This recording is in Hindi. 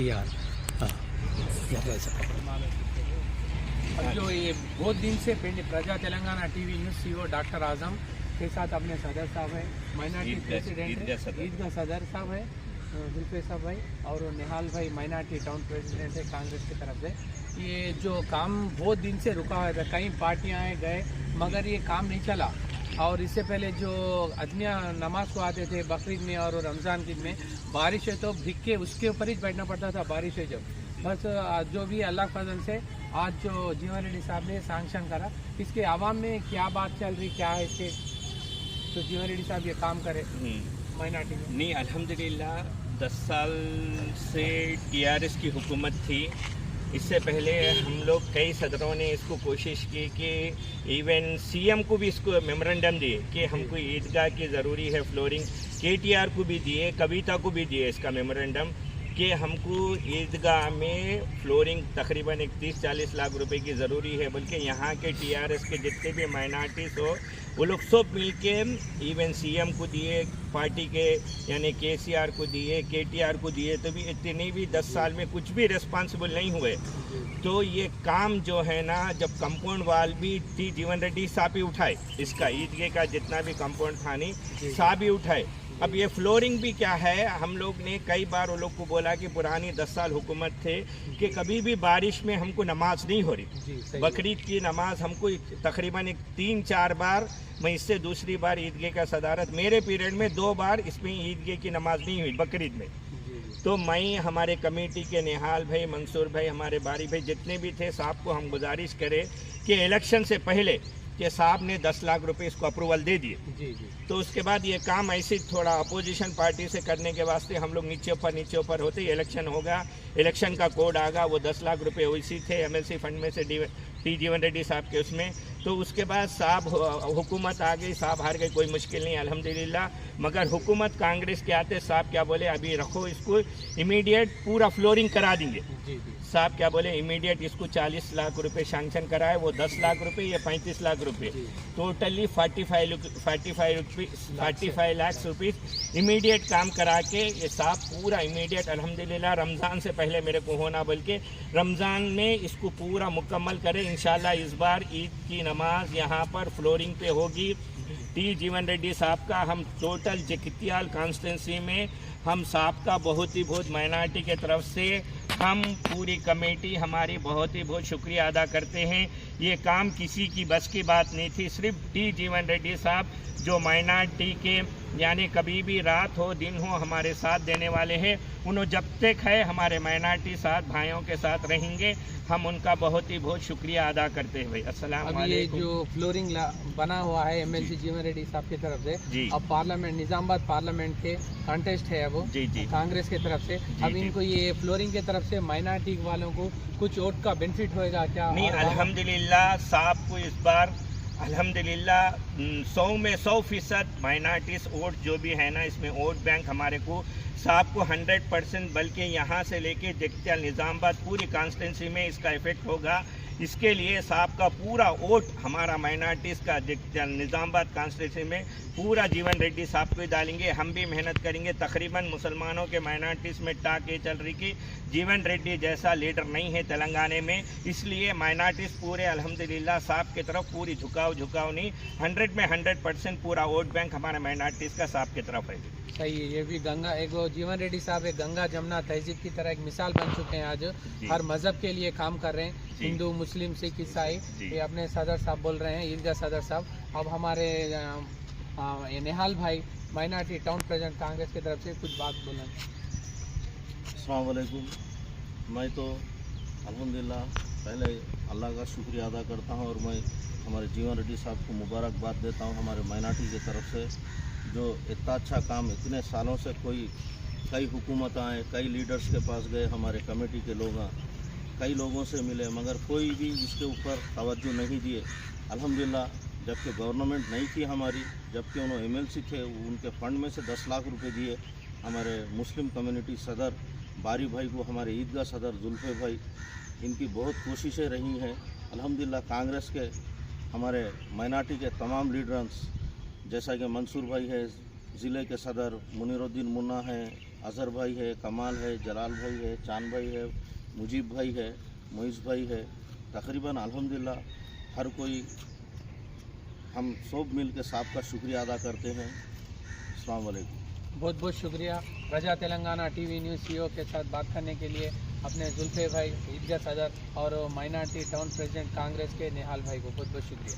टीआर। हाँ और जो ये बहुत दिन से Praja Telangana TV news CEO doctor Azam के साथ अपने सदर साहब है, माइनॉरिटी प्रेसिडेंट ईदगाह सदर साहब है जुल्फे साहब भाई, और निहाल भाई माइनॉरिटी टाउन प्रेसिडेंट है कांग्रेस की तरफ से। ये जो काम बहुत दिन से रुका हुआ था, कई पार्टियाँ आए गए मगर ये काम नहीं चला। और इससे पहले जो अदमिया नमाज को आते थे बकरीद में और रमज़ान ईद में, बारिश है तो भिग के उसके ऊपर ही बैठना पड़ता था, बारिश है जब। बस जो भी अल्लाह फजल से आज जो जीवन रेड्डी साहब ने सैंक्शन करा, इसके आवाम में क्या बात चल रही, क्या है इसके, तो जीवन रेड्डी साहब ये काम करे माइनॉरिटी में। नहीं, अल्हम्दुलिल्लाह 10 साल से टीआरएस की हुकूमत थी। इससे पहले हम लोग कई सदरों ने इसको कोशिश की कि इवन सीएम को भी इसको मेमोरेंडम दिए कि हमको ईदगाह की ज़रूरी है फ्लोरिंग, केटीआर को भी दिए, कविता को भी दिए इसका मेमोरेंडम कि हमको ईदगाह में फ्लोरिंग तकरीबन 31-40 लाख रुपए की ज़रूरी है। बल्कि यहाँ के टीआरएस के जितने भी माइनॉरिटीज़ हो वो लोग सब मिल के इवन सीएम को दिए, पार्टी के यानी केसीआर को दिए, केटीआर को दिए, तो भी इतने भी 10 साल में कुछ भी रिस्पॉन्सिबल नहीं हुए। तो ये काम जो है ना, जब कंपाउंड वाल भी थी जीवन रेड्डी साहब ही उठाए, इसका ईदगाह का जितना भी कंपाउंड था नहीं साहब ही उठाए। अब ये फ्लोरिंग भी क्या है, हम लोग ने कई बार वो लोग को बोला कि पुरानी 10 साल हुकूमत थे कि कभी भी बारिश में हमको नमाज नहीं हो रही। बकरीद की नमाज हमको तकरीबन 3-4 बार, मैं इससे दूसरी बार ईदगाह का सदारत, मेरे पीरियड में 2 बार इसमें ईदगाह की नमाज नहीं हुई बकरीद में। तो मैं हमारे कमेटी के निहाल भाई, मंसूर भाई, हमारे बारी भाई जितने भी थे, साहब को हम गुजारिश करें कि इलेक्शन से पहले कि साहब ने 10 लाख रुपए इसको अप्रूवल दे दिए। तो उसके बाद ये काम ऐसे थोड़ा अपोजिशन पार्टी से करने के वास्ते हम लोग नीचे ऊपर होते ही इलेक्शन होगा, इलेक्शन का कोड आगा, वो 10 लाख रुपए वैसी थे एमएलसी फंड में से टी जीवन रेड्डी साहब के उसमें। तो उसके बाद साहब हुकूमत आ गई, साहब हार गई, कोई मुश्किल नहीं अल्हम्दुलिल्लाह। मगर हुकूमत कांग्रेस के आते साहब क्या बोले, अभी रखो इसको, इमीडिएट पूरा फ्लोरिंग करा देंगे। साहब क्या बोले, इमीडिएट इसको 40 लाख रुपए सैंक्शन कराए, वो 10 लाख रुपए, ये 35 लाख रुपए, टोटली 45 लाख रुपीज़ इमीडिएट काम करा के ये साहब पूरा इमीडिएट अल्हम्दुलिल्लाह रमज़ान से पहले मेरे को होना, बल्कि रमज़ान में इसको पूरा मुकम्मल करें इंशाल्लाह। इस बार ईद की नमाज यहाँ पर फ्लोरिंग पे होगी। टी जीवन रेड्डी साहब का हम टोटल जगित्याल कॉन्स्टिट्यूंसी में हम साहब का बहुत माइनॉरिटी के तरफ से हम पूरी कमेटी हमारी बहुत शुक्रिया अदा करते हैं। ये काम किसी की बस की बात नहीं थी, सिर्फ टी जीवन रेड्डी साहब जो माइनॉरिटी के यानी कभी भी रात हो दिन हो हमारे साथ देने वाले हैं। उन्होंने जब तक है हमारे माइनॉरिटी साथ भाइयों के साथ रहेंगे, हम उनका बहुत शुक्रिया अदा करते हैं। भाई अस्सलाम वालेकुम। ये जो फ्लोरिंग बना हुआ है एमएलसी जीवन रेड्डी साहब की तरफ से, अब पार्लियामेंट निजामाबाद पार्लियामेंट के कंटेस्ट है अब कांग्रेस की तरफ से, अब इनको ये फ्लोरिंग की तरफ से माइनॉरिटी वालों को कुछ वोट का बेनिफिट होएगा क्या? नहीं, अल्हम्दुलिल्लाह साहब को इस बार अल्हम्दुलिल्लाह 100 में 100% माइनॉरिटीज़ वोट जो भी है ना, इसमें वोट बैंक हमारे को साहब को 100%, बल्कि यहाँ से लेके जगित्याल निजामाबाद पूरी कॉन्स्टिट्यूंसी में इसका इफेक्ट होगा। इसके लिए साहब का पूरा वोट हमारा माइनॉरिटीज़ का जगित्याल निजामाबाद कॉन्स्टिट्यूंसी में पूरा जीवन रेड्डी साहब को डालेंगे। हम भी मेहनत करेंगे। तकरीबन मुसलमानों के माइनॉरिटीज़ में टाक ये चल रही कि जीवन रेड्डी जैसा लीडर नहीं है तेलंगाना में, इसलिए माइनॉरिटीज़ पूरे अल्हम्दुलिल्लाह साहब की तरफ पूरी झुकाव नहीं, 100 में 100% पूरा वोट बैंक हमारे माइनॉरिटीज़ का साहब की तरफ है। सही है। ये भी गंगा एक जीवन रेड्डी साहब एक गंगा जमुना तहजीब की तरह एक मिसाल बन चुके हैं। आज हर मज़हब के लिए काम कर रहे हैं, हिंदू मुस्लिम सिख ईसाई। ये अपने सदर साहब बोल रहे हैं, ईदगाह सदर साहब। अब हमारे निहाल भाई माइनॉरिटी टाउन प्रेसिडेंट कांग्रेस की तरफ से कुछ बात बोलें। अस्सलाम वालेकुम। मैं तो अल्हम्दुलिल्लाह पहले अल्लाह का शुक्रिया अदा करता हूँ और मैं हमारे जीवन रेड्डी साहब को मुबारकबाद देता हूँ हमारे माइनॉरिटी की तरफ से, जो इतना अच्छा काम इतने सालों से कई हुकूमत आए, कई लीडर्स के पास गए, हमारे कमेटी के लोग कई लोगों से मिले, मगर कोई भी उसके ऊपर तवज्जो नहीं दिए। अल्हम्दुलिल्लाह जबकि गवर्नमेंट नहीं थी हमारी, जबकि उन्होंने एमएलसी थे, उनके फंड में से 10 लाख रुपए दिए। हमारे मुस्लिम कम्युनिटी सदर बारी भाई को, हमारे ईदगाह सदर जुल्फे भाई, इनकी बहुत कोशिशें रही हैं। अल्हम्दुलिल्लाह कांग्रेस के हमारे माइनॉरिटी के तमाम लीडर्स जैसा कि मंसूर भाई है, ज़िले के सदर मुनीरुद्दीन मुन्ना हैं, अजहर भाई है, कमाल है, जलाल भाई है, चांद भाई है, मुजीब भाई है, मोइस भाई है। तकरीबन अल्हम्दुलिल्लाह हर कोई हम सब मिल के साहब का शुक्रिया अदा करते हैं। अस्सलाम वालेकुम। बहुत बहुत शुक्रिया प्रजा तेलंगाना टीवी न्यूज़ सीईओ के साथ बात करने के लिए अपने जुल्फे भाई, ईदगाह सदर और माइनॉरिटी टाउन प्रेसिडेंट कांग्रेस के निहाल भाई को बहुत बहुत शुक्रिया।